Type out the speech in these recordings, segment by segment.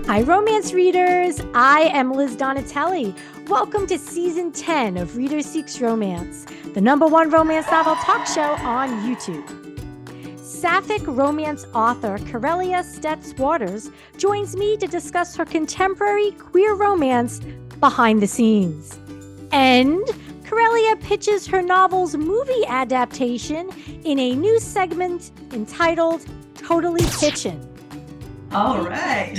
Hi, romance readers. I am Liz Donatelli. Welcome to Season 10 of Reader Seeks Romance, the #1 romance novel talk show on YouTube. Sapphic romance author Karelia Stetz-Waters joins me to discuss her contemporary queer romance behind the scenes. And Karelia pitches her novel's movie adaptation in a new segment entitled Totally Pitchin'. All right.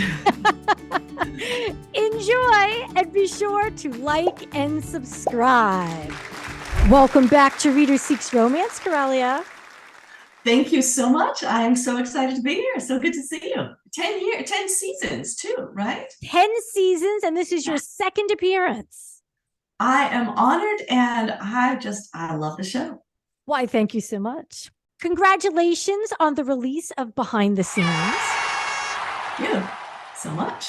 Enjoy and be sure to like and subscribe. Welcome back to Reader Seeks Romance, Karelia. Thank you so much. I am so excited to be here. So good to see you. 10 seasons too, right? 10 seasons, and this is your second appearance. I am honored, and I love the show. Why, thank you so much. Congratulations on the release of Behind the Scenes. Thank you so much.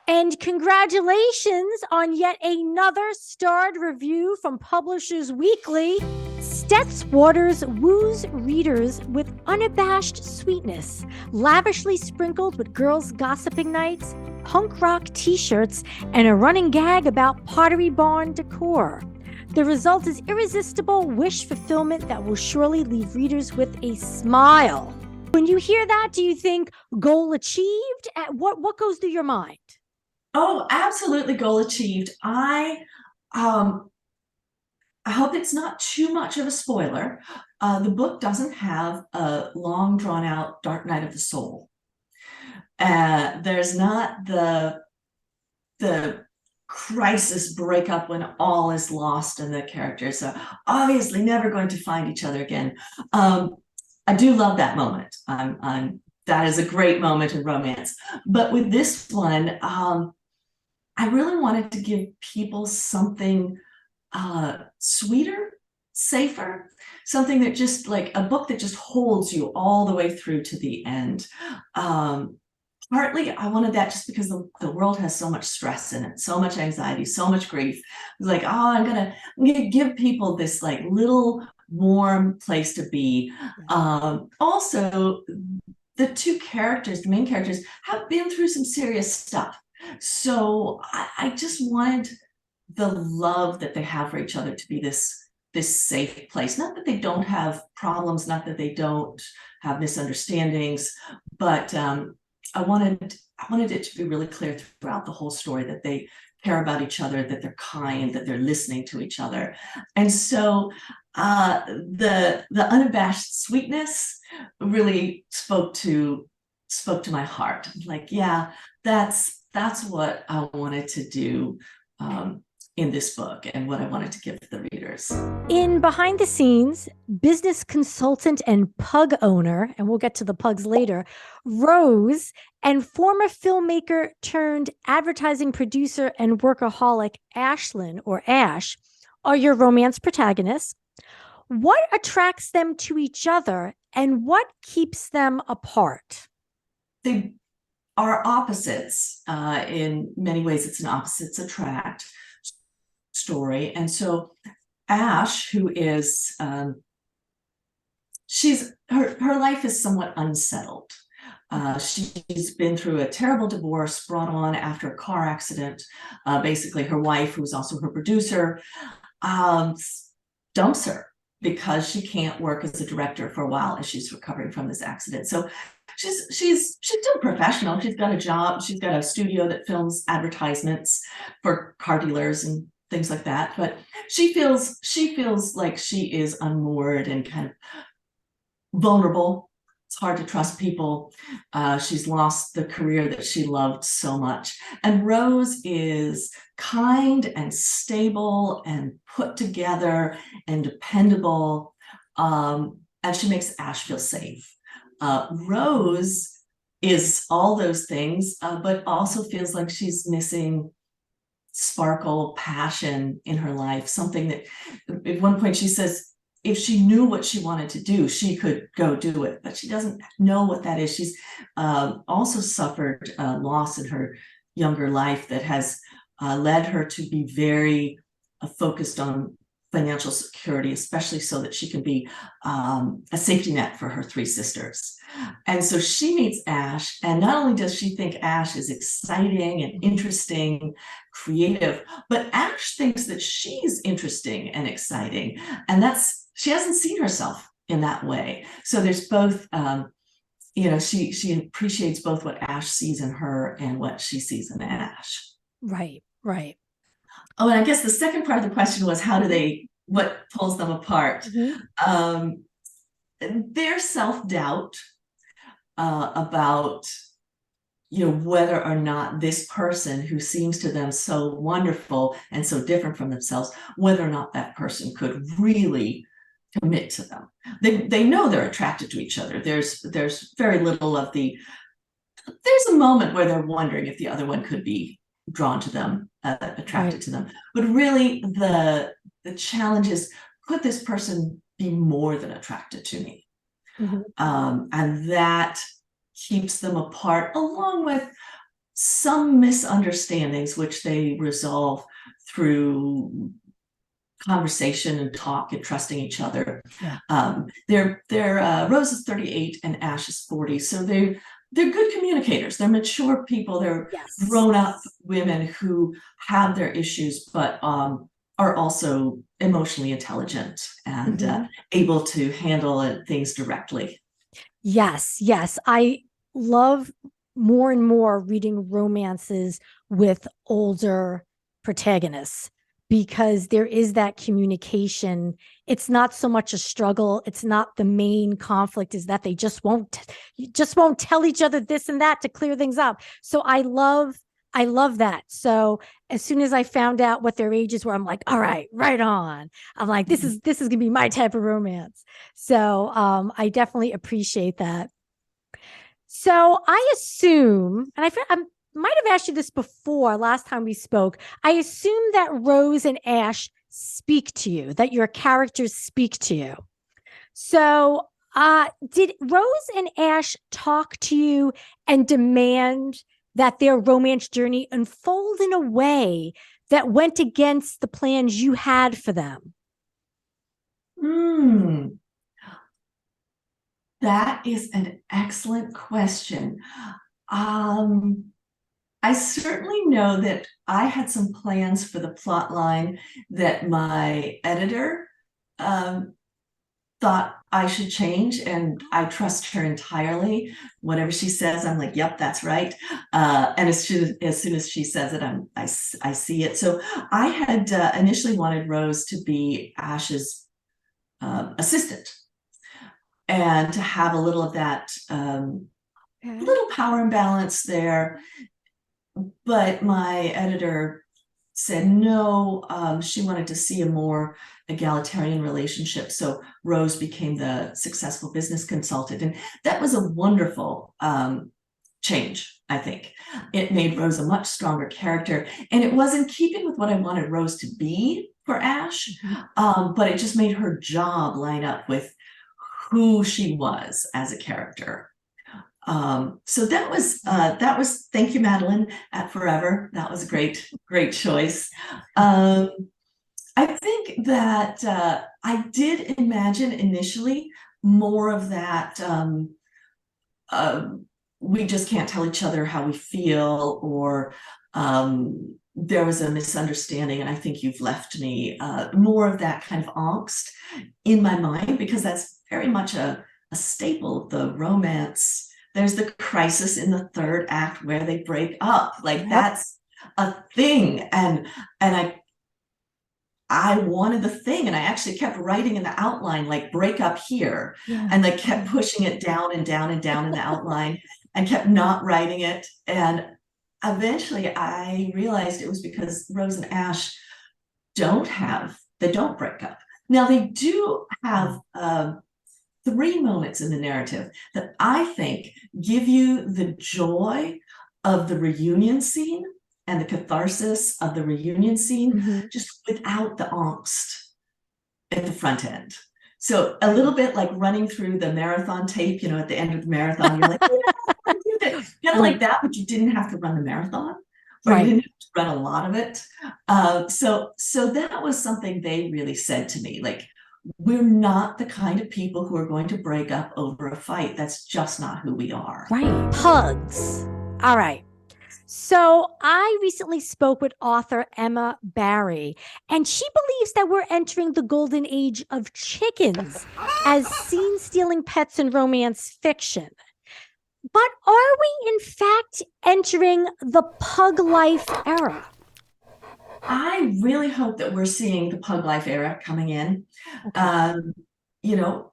And congratulations on yet another starred review from Publishers Weekly. Stetz-Waters woos readers with unabashed sweetness, lavishly sprinkled with girls' gossiping nights, punk rock t-shirts, and a running gag about Pottery Barn decor. The result is irresistible wish fulfillment that will surely leave readers with a smile. When you hear that, do you think goal achieved? What goes through your mind? Oh, absolutely, goal achieved. I hope it's not too much of a spoiler. The book doesn't have a long, drawn-out dark night of the soul. There's not the crisis breakup when all is lost and the characters are obviously never going to find each other again. I do love that moment. That is a great moment in romance. But with this one, I really wanted to give people something sweeter, safer, something that just like a book that just holds you all the way through to the end. Partly I wanted that just because the world has so much stress in it, so much anxiety, so much grief. It's like, oh, I'm gonna give people this like little warm place to be. Also, the the main characters, have been through some serious stuff. So I just wanted the love that they have for each other to be this safe place. Not that they don't have problems, not that they don't have misunderstandings, but I wanted it to be really clear throughout the whole story that they care about each other, that they're kind, that they're listening to each other. And so the unabashed sweetness really spoke to my heart. Like, yeah, that's what I wanted to do in this book and what I wanted to give the readers. In Behind the Scenes, business consultant and pug owner, and we'll get to the pugs later, Rose, and former filmmaker turned advertising producer and workaholic Ashlyn, or Ash, are your romance protagonists. What attracts them to each other and what keeps them apart? They are opposites. In many ways, it's an opposites attract story. And so Ash, who is her life is somewhat unsettled. She's been through a terrible divorce brought on after a car accident. Basically, her wife, who was also her producer, dumps her because she can't work as a director for a while as she's recovering from this accident. So she's still professional. She's got a job. She's got a studio that films advertisements for car dealers and things like that. But she feels like she is unmoored and kind of vulnerable. It's hard to trust people. She's lost the career that she loved so much. And Rose is kind and stable and put together and dependable. And she makes Ash feel safe. Rose is all those things, but also feels like she's missing sparkle, passion in her life. Something that at one point she says, if she knew what she wanted to do, she could go do it, but she doesn't know what that is. She's also suffered loss in her younger life that has led her to be very focused on financial security, especially so that she can be a safety net for her three sisters. And so she meets Ash, and not only does she think Ash is exciting and interesting, creative, but Ash thinks that she's interesting and exciting. And she hasn't seen herself in that way. So there's both, she appreciates both what Ash sees in her and what she sees in Ash. Right, right. Oh, and I guess the second part of the question was what pulls them apart? Their self-doubt about whether or not this person who seems to them so wonderful and so different from themselves, whether or not that person could really commit to them. They know they're attracted to each other. There's very little of there's a moment where they're wondering if the other one could be drawn to them, attracted to them. But really the challenge is, could this person be more than attracted to me? And that keeps them apart, along with some misunderstandings, which they resolve through conversation and talk and trusting each other. Rose is 38 and Ash is 40, so they're good communicators. They're mature people. They're grown-up women who have their issues, but are also emotionally intelligent and able to handle things directly. Yes. I love more and more reading romances with older protagonists, because there is that communication. It's not so much a struggle. It's not the main conflict is that they just won't tell each other this and that to clear things up. So I love that. So as soon as I found out what their ages were, I'm like, all right, right on. I'm like, this is gonna be my type of romance. So I definitely appreciate that. So I assume, and I might have asked you this before last time we spoke, I assume that Rose and Ash speak to you, that your characters speak to you. So did Rose and Ash talk to you and demand that their romance journey unfold in a way that went against the plans you had for them? That is an excellent question. I certainly know that I had some plans for the plot line that my editor thought I should change, and I trust her entirely. Whatever she says, I'm like, yep, that's right. And as soon as she says it, I see it. So I had initially wanted Rose to be Ash's assistant, and to have a little of that little power imbalance there. But my editor said no, she wanted to see a more egalitarian relationship. So Rose became the successful business consultant. And that was a wonderful change, I think. It made Rose a much stronger character. And it was in keeping with what I wanted Rose to be for Ash, but it just made her job line up with who she was as a character. So that was thank you, Madeline, at Forever. That was a great choice. I think that I did imagine initially more of that we just can't tell each other how we feel, or there was a misunderstanding and I think you've left me, more of that kind of angst in my mind, because that's very much a staple of the romance. There's the crisis in the third act where they break up. Like, that's a thing. And I wanted the thing, and I actually kept writing in the outline, like, break up here. And like kept pushing it down and down and down in the outline, and kept not writing it. And eventually I realized it was because Rose and Ash don't break up. Now they do have 3 moments in the narrative that I think give you the joy of the reunion scene and the catharsis of the reunion scene, just without the angst at the front end. So a little bit like running through the marathon tape, at the end of the marathon, you're like, yeah, kind of like that, but you didn't have to run the marathon. or Right. you didn't have to run a lot of it. So that was something they really said to me, like, we're not the kind of people who are going to break up over a fight. That's just not who we are. Right. Pugs. All right. So I recently spoke with author Emma Barry, and she believes that we're entering the golden age of chickens as scene-stealing pets in romance fiction. But are we in fact entering the Pug Life era? I really hope that we're seeing the Pug Life era coming in. Okay. You know,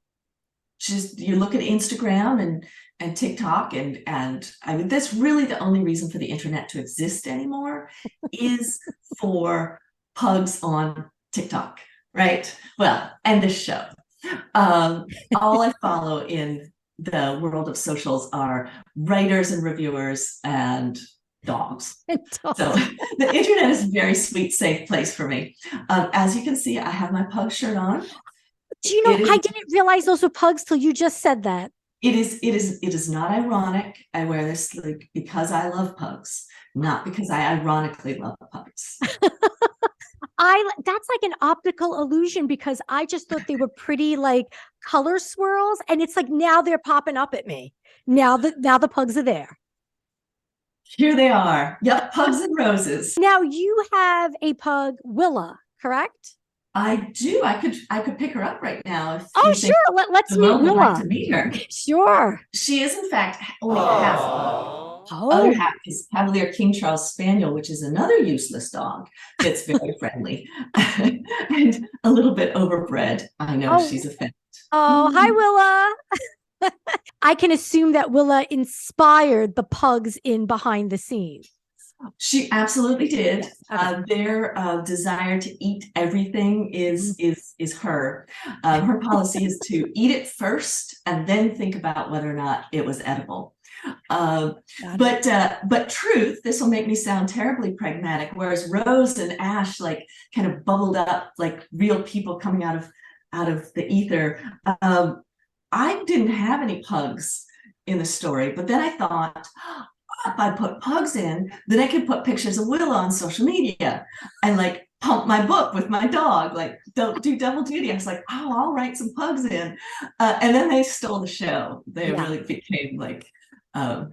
just you look at Instagram and TikTok, and I mean, that's really the only reason for the internet to exist anymore is for pugs on TikTok, right? Well, and this show. All I follow in the world of socials are writers and reviewers and dogs. So the internet is a very sweet, safe place for me. As you can see, I have my pug shirt on. Do you know, I didn't realize those were pugs till you just said that. It is not ironic. I wear this like because I love pugs, not because I ironically love pugs. That's like an optical illusion because I just thought they were pretty like color swirls, and it's like now they're popping up at me. Now the pugs are there. Here they are. Yep, pugs and roses. Now you have a pug, Willa, correct? I do. I could pick her up right now if Oh, you sure. Let's meet would Willa. like to meet her. Sure. She is, in fact, only half pug. Oh. Other half is Cavalier King Charles Spaniel, which is another useless dog that's very friendly and a little bit overbred. I know she's a fan. Oh, hi, Willa. I can assume that Willa inspired the pugs in behind the scenes. She absolutely did. Yes. Okay. Their desire to eat everything is her. Her policy is to eat it first and then think about whether or not it was edible. But truth, this will make me sound terribly pragmatic, whereas Rose and Ash like kind of bubbled up like real people coming out of the ether. I didn't have any pugs in the story, but then I thought, if I put pugs in, then I could put pictures of Willa on social media and like pump my book with my dog, like don't do double duty. I was like, oh, I'll write some pugs in. And then they stole the show. They really became like a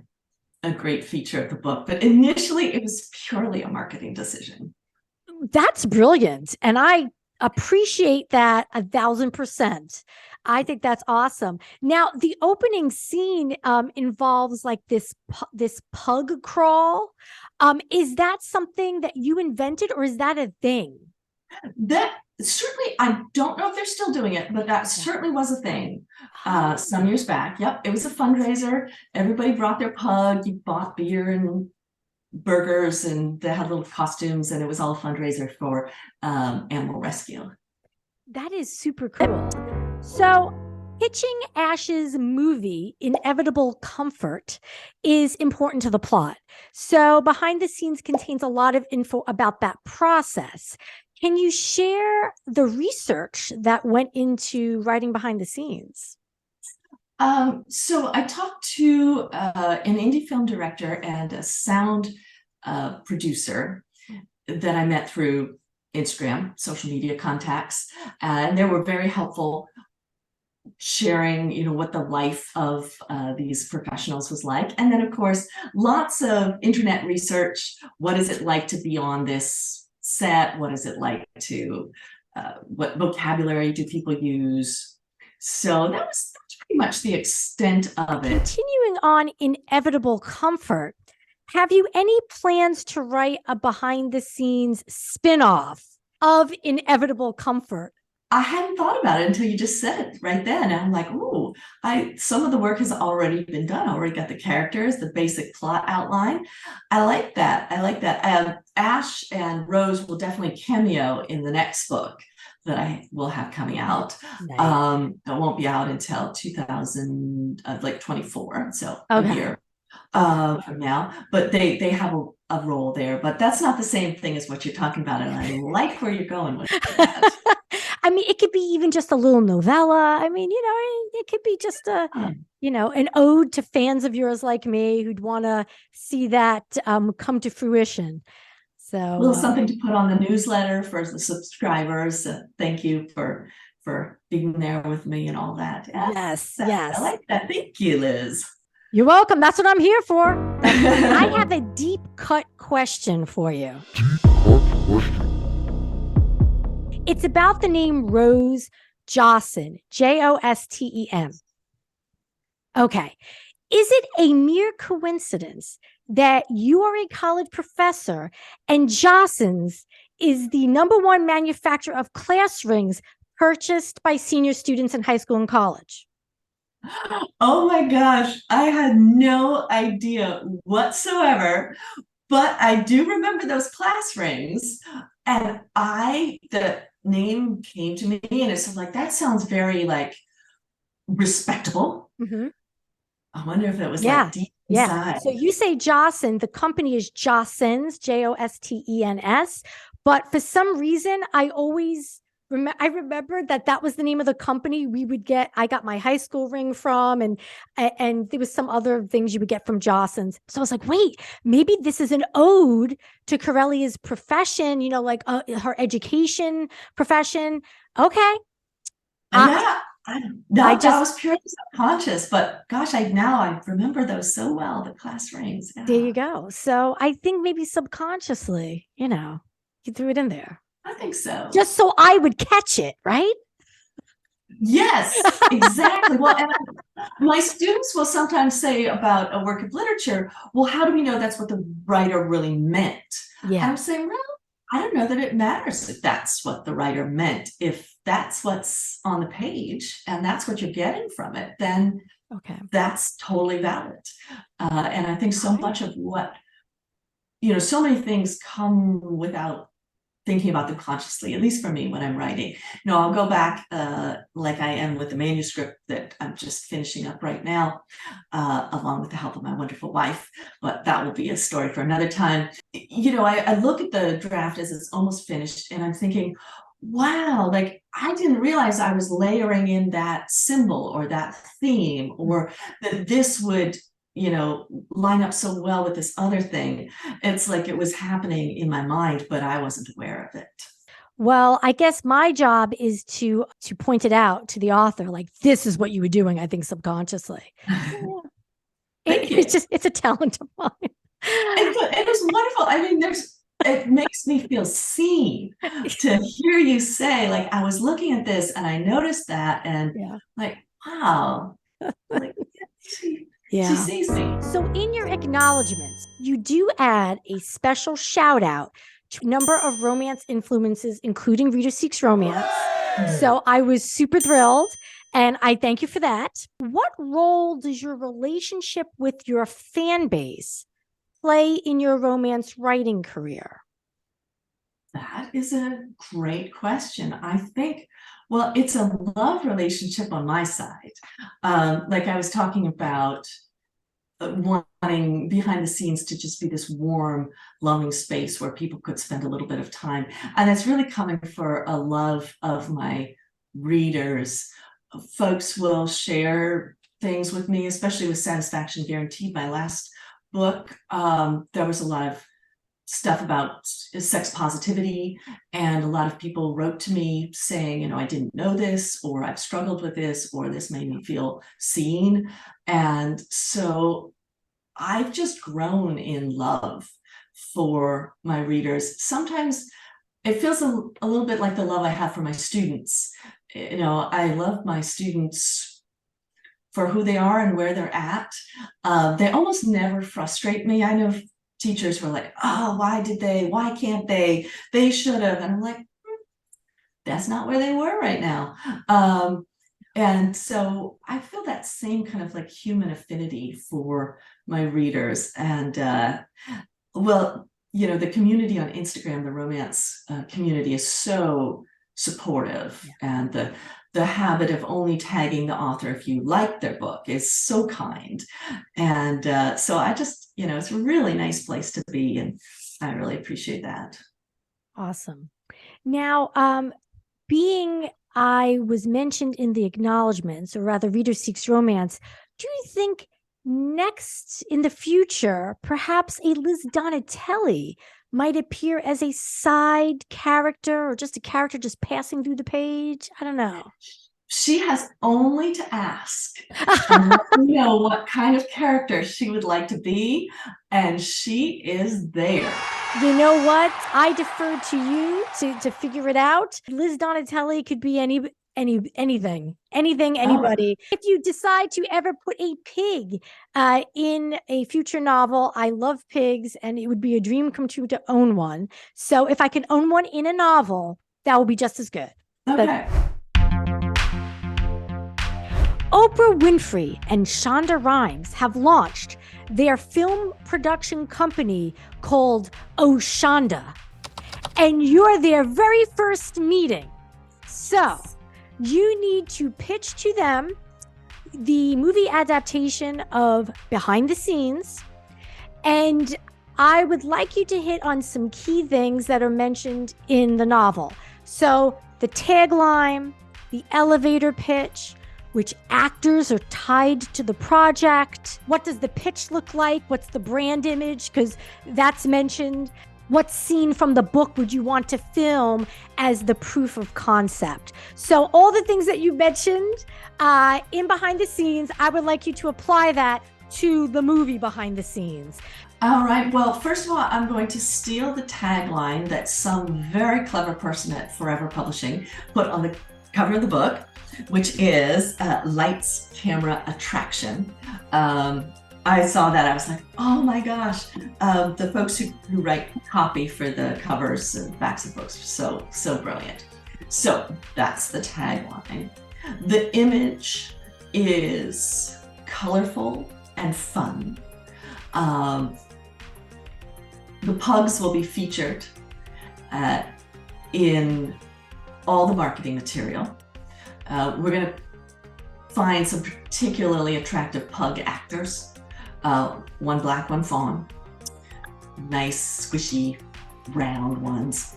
great feature of the book. But initially it was purely a marketing decision. That's brilliant. And I appreciate that 1,000%. I think that's awesome. Now, the opening scene involves like this pug crawl. Is that something that you invented, or is that a thing? That certainly, I don't know if they're still doing it, but that certainly was a thing some years back. Yep, it was a fundraiser. Everybody brought their pug. You bought beer and burgers, and they had little costumes, and it was all a fundraiser for animal rescue. That is super cool. So pitching Ash's movie, Inevitable Comfort, is important to the plot. So behind the scenes contains a lot of info about that process. Can you share the research that went into writing behind the scenes? So I talked to an indie film director and a sound producer that I met through Instagram, social media contacts, and they were very helpful sharing, what the life of these professionals was like. And then, of course, lots of internet research. What is it like to be on this set? What is it like to, what vocabulary do people use? So that's pretty much the extent of it. Continuing on Inevitable Comfort, have you any plans to write a behind the scenes spin-off of Inevitable Comfort? I hadn't thought about it until you just said it right then. And I'm like, ooh, some of the work has already been done. I already got the characters, the basic plot outline. I like that. Ash and Rose will definitely cameo in the next book that I will have coming out. Nice. It won't be out until 2024, so a year from now. But they have a role there. But that's not the same thing as what you're talking about, and I like where you're going with that. I mean, it could be even just a little novella. I mean, it could be just an ode to fans of yours like me who'd want to see that come to fruition. So a little something to put on the newsletter for the subscribers. Thank you for being there with me and all that. Yes. I like that. Thank you, Liz. You're welcome. That's what I'm here for. I have a deep cut question for you. It's about the name Rose Josten, Josten. Okay. Is it a mere coincidence that you are a college professor and Josten's is the #1 manufacturer of class rings purchased by senior students in high school and college? Oh my gosh, I had no idea whatsoever, but I do remember those class rings. And the name came to me and it's like, that sounds very like respectable. Mm-hmm. I wonder if it was like deep inside. So you say Josten, the company is Josten's, Josten's, but for some reason, I always remembered that was the name of the company I got my high school ring from, and there was some other things you would get from Josten's. So I was like, wait, maybe this is an ode to Karelia's profession, like her education profession. Okay. That was purely subconscious, but gosh, I remember those so well, the class rings. Yeah. There you go. So I think maybe subconsciously, you threw it in there. I think so. Just so I would catch it, right? Yes, exactly. Well, and my students will sometimes say about a work of literature, well, how do we know that's what the writer really meant? Yeah. And I'm saying, well, I don't know that it matters if that's what the writer meant. If that's what's on the page and that's what you're getting from it, then that's totally valid. And I think so much of what, so many things come without thinking about them consciously, at least for me when I'm writing. I'll go back like I am with the manuscript that I'm just finishing up right now, along with the help of my wonderful wife, but that will be a story for another time. I look at the draft as it's almost finished and I'm thinking, wow, like I didn't realize I was layering in that symbol or that theme, or that this would line up so well with this other thing. It's like it was happening in my mind, but I wasn't aware of it. Well, I guess my job is to point it out to the author, like, this is what you were doing, I think, subconsciously. It's a talent of mine. It was wonderful. I mean, it makes me feel seen to hear you say, like, I was looking at this and I noticed that, and like, wow, like, she sees me. So in your acknowledgments, you do add a special shout out to a number of romance influences, including Reader Seeks Romance. So I was super thrilled, and I thank you for that. What role does your relationship with your fan base play in your romance writing career? That is a great question. I think, well, it's a love relationship on my side. Like I was talking about, wanting behind the scenes to just be this warm, loving space where people could spend a little bit of time. And that's really coming for a love of my readers. Folks will share things with me, especially with Satisfaction Guaranteed, my last book. There was a lot of stuff about sex positivity, and a lot of people wrote to me saying, I didn't know this, or I've struggled with this, or this made me feel seen. And so I've just grown in love for my readers. Sometimes it feels a little bit like the love I have for my students. I love my students for who they are and where they're at. They almost never frustrate me. I know teachers were like, oh, why can't they should have. And I'm like, that's not where they were right now. And so I feel that same kind of like human affinity for my readers. And the community on Instagram, the romance community, is so supportive. And the habit of only tagging the author if you like their book is so kind. And so I just, it's a really nice place to be. And I really appreciate that. Awesome. Now, being I was mentioned in the acknowledgments, or rather Reader Seeks Romance, do you think next in the future, perhaps a Liz Donatelli might appear as a side character or just a character just passing through the page? I don't know. She has only to ask and let me know what kind of character she would like to be, and she is there. You know what? I defer to you to figure it out. Liz Donatelli could be anything, anybody. If you decide to ever put a pig in a future novel, I love pigs, and it would be a dream come true to own one. So if I can own one in a novel, that will be just as good. Okay. Oprah Winfrey and Shonda Rhimes have launched their film production company called Oshonda, and you're their very first meeting. So you need to pitch to them the movie adaptation of Behind the Scenes, and I would like you to hit on some key things that are mentioned in the novel. So the tagline, the elevator pitch, which actors are tied to the project, what does the pitch look like, what's the brand image, because that's mentioned, what scene from the book would you want to film as the proof of concept. So all the things that you mentioned in Behind the Scenes, I would like you to apply that to the movie Behind the Scenes. All right. Well, first of all, I'm going to steal the tagline that some very clever person at Forever Publishing put on the cover of the book, which is Lights, Camera, Attraction. I saw that. I was like, oh my gosh. The folks who write copy for the covers and backs of books are so brilliant. So that's the tagline. The image is colorful and fun. The pugs will be featured in all the marketing material. We're going to find some particularly attractive pug actors. One black, one fawn. Nice, squishy, round ones.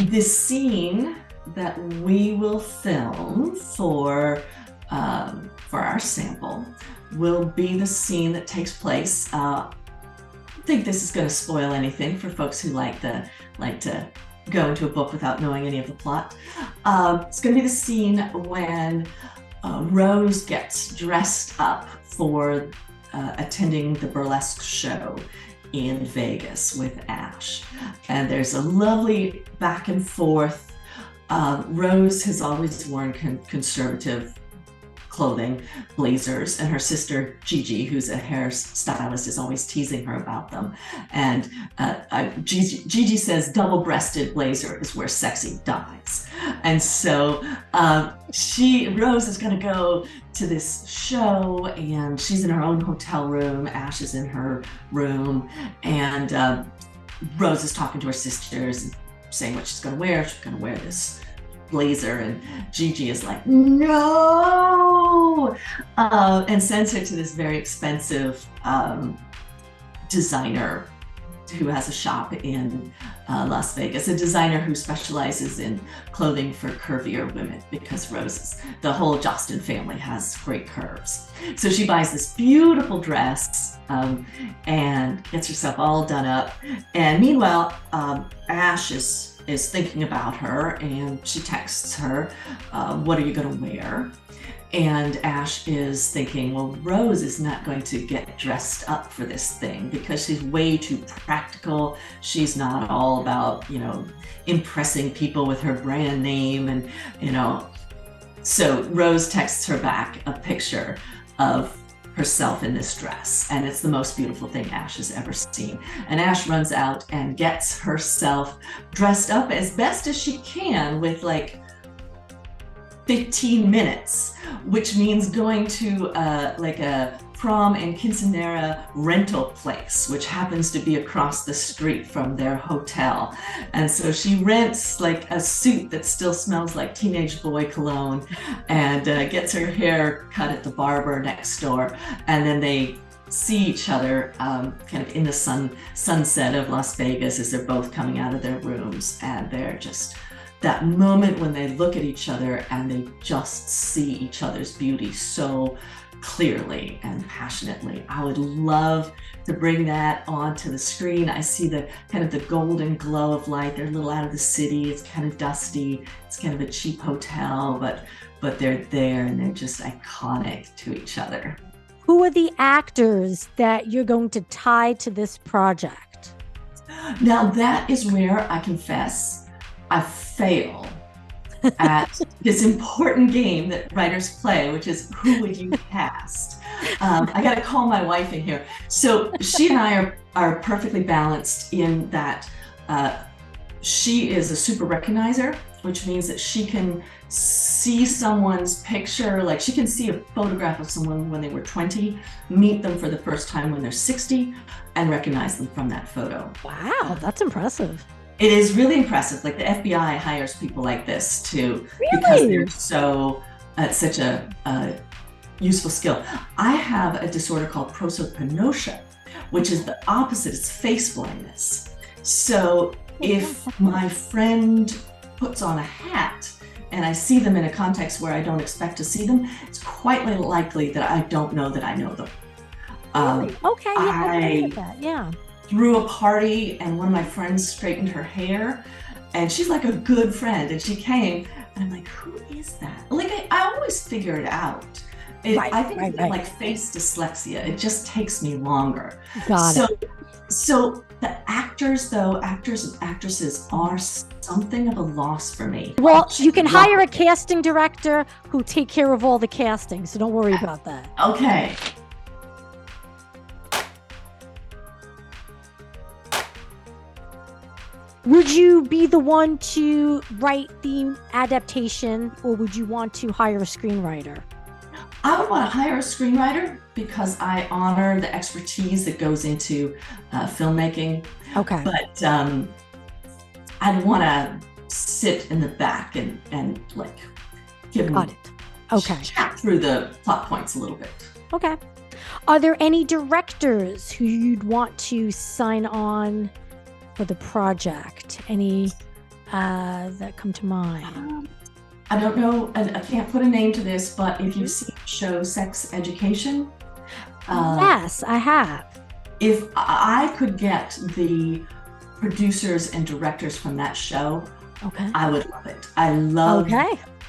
The scene that we will film for our sample will be the scene that takes place. I don't think this is going to spoil anything for folks who like to go into a book without knowing any of the plot. It's going to be the scene when Rose gets dressed up for attending the burlesque show in Vegas with Ash. And there's a lovely back and forth. Rose has always worn conservative clothing, blazers, and her sister Gigi, who's a hairstylist, is always teasing her about them. And Gigi says double-breasted blazer is where sexy dies. And so Rose is going to go to this show, and she's in her own hotel room. Ash is in her room, and Rose is talking to her sisters and saying what she's going to wear. She's going to wear this blazer, and Gigi is like, no, and sends her to this very expensive designer who has a shop in Las Vegas, a designer who specializes in clothing for curvier women, because the whole Jostin family has great curves. So she buys this beautiful dress and gets herself all done up. And meanwhile, Ash is thinking about her, and she texts her, what are you going to wear? And Ash is thinking, well, Rose is not going to get dressed up for this thing because she's way too practical. She's not all about, impressing people with her brand name. And, so Rose texts her back a picture of herself in this dress, and it's the most beautiful thing Ash has ever seen. And Ash runs out and gets herself dressed up as best as she can with 15 minutes, which means going to a prom and quinceanera rental place, which happens to be across the street from their hotel. And so she rents a suit that still smells like teenage boy cologne, and gets her hair cut at the barber next door. And then they see each other kind of in the sunset of Las Vegas as they're both coming out of their rooms, and they're just that moment when they look at each other and they just see each other's beauty so clearly and passionately. I would love to bring that onto the screen. I see the kind of the golden glow of light. They're a little out of the city. It's kind of dusty. It's kind of a cheap hotel, but they're there and they're just iconic to each other. Who are the actors that you're going to tie to this project? Now that is where I confess I fail at this important game that writers play, which is who would you cast? I got to call my wife in here. So she and I are perfectly balanced in that she is a super recognizer, which means that she can see someone's picture, like she can see a photograph of someone when they were 20, meet them for the first time when they're 60, and recognize them from that photo. Wow, that's impressive. It is really impressive. Like the FBI hires people like this too, Really? because they're so such a useful skill. I have a disorder called prosopagnosia, which is the opposite. It's face blindness. So if my friend puts on a hat and I see them in a context where I don't expect to see them, it's quite likely that I don't know that I know them. Really? Okay, yeah, I get that. Yeah. Threw a party and one of my friends straightened her hair, and she's like a good friend, and she came and I'm like, who is that? Like I always figure it out. I think it's like face dyslexia. It just takes me longer. Got it. So the actors and actresses are something of a loss for me. Well, you can hire a casting director who take care of all the casting, so don't worry about that. Okay. Would you be the one to write the adaptation, or would you want to hire a screenwriter? I would want to hire a screenwriter because I honor the expertise that goes into filmmaking. Okay. But I'd want to sit in the back and like give Got me it. Okay. chat through the plot points a little bit. Okay. Are there any directors who you'd want to sign on for the project? Any that come to mind? I don't know, and I can't put a name to this, but if you've seen the show Sex Education. Yes, I have. If I could get the producers and directors from that show, Okay. I would love it. I love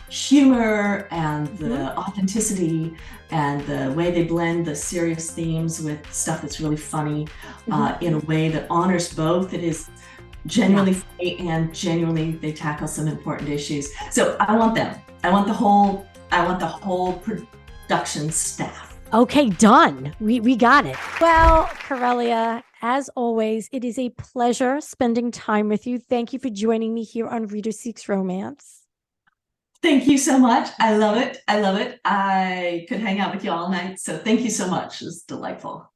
humor and the authenticity and the way they blend the serious themes with stuff that's really funny in a way that honors both. It is genuinely funny and genuinely they tackle some important issues. So I want them. I want the whole production staff. Okay, done. We got it. Well, Karelia, as always, it is a pleasure spending time with you. Thank you for joining me here on Reader Seeks Romance. Thank you so much. I love it. I love it. I could hang out with you all night. So thank you so much. It's delightful.